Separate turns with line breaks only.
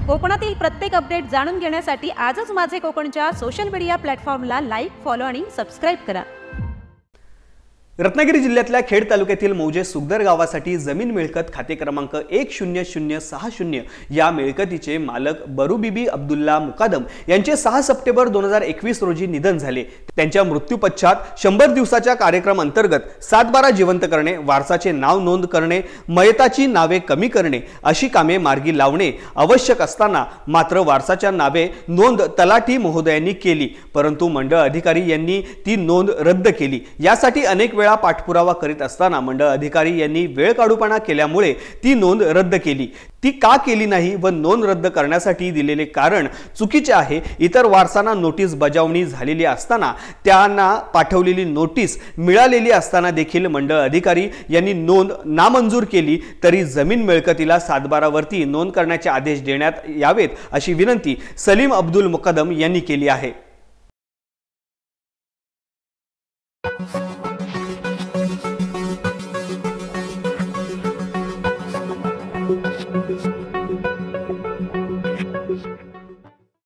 कोकणातील प्रत्येक अपडेट जाणून घेण्यासाठी आजच माझे कोकणच्या सोशल मीडिया प्लॅटफॉर्मला लाईक, फॉलो आणि सबस्क्राइब करा।
रत्नागिरी जिल्ह्यातल्या खेड तालुक्यातील मौजे सुगदर गावासाठी जमीन मिळकत खाते क्रमांक 10060 या मिळकतीचे मालक बरूबीबी अब्दुल्ला मुकादम यांचे 6 सप्टेंबर 2021 रोजी निधन झाले। त्यांच्या मृत्यूपश्चात 100 दिवसाच्या कार्यक्रम अंतर्गत 7/12 जिवंत करणे, वारसाचे नाव नोंद करणे, मयताची नावे कमी करणे अशी कामे मार्गी लावणे आवश्यक असताना मात्र वारसाच्या नावे नोंद तलाठी महोदयांनी केली, परंतु मंडळ अधिकारी यांनी ती नोंद रद्द केली। यासाठी अनेक वेळा पाठपुरावा करीत असताना मंडळ अधिकारी यांनी वेळकाढूपणा केल्यामुळे ती नोंद रद्द केली। ती का केली नाही व नोंद रद्द करण्यासाठी दिलेले कारण चुकीचे आहे। इतर वारसांना नोटीस बजावणी झालेली असताना त्यांना पाठवलेली नोटीस मिळालेली असताना देखील मंडळ अधिकारी यांनी नोंद नामंजूर केली, तरी जमीन मिळकतीला 7/12 वरती नोंद करण्याचे आदेश देण्यात यावेत अशी विनंती सलीम अब्दुल मुकदम यांनी केली आहे।
Thank you.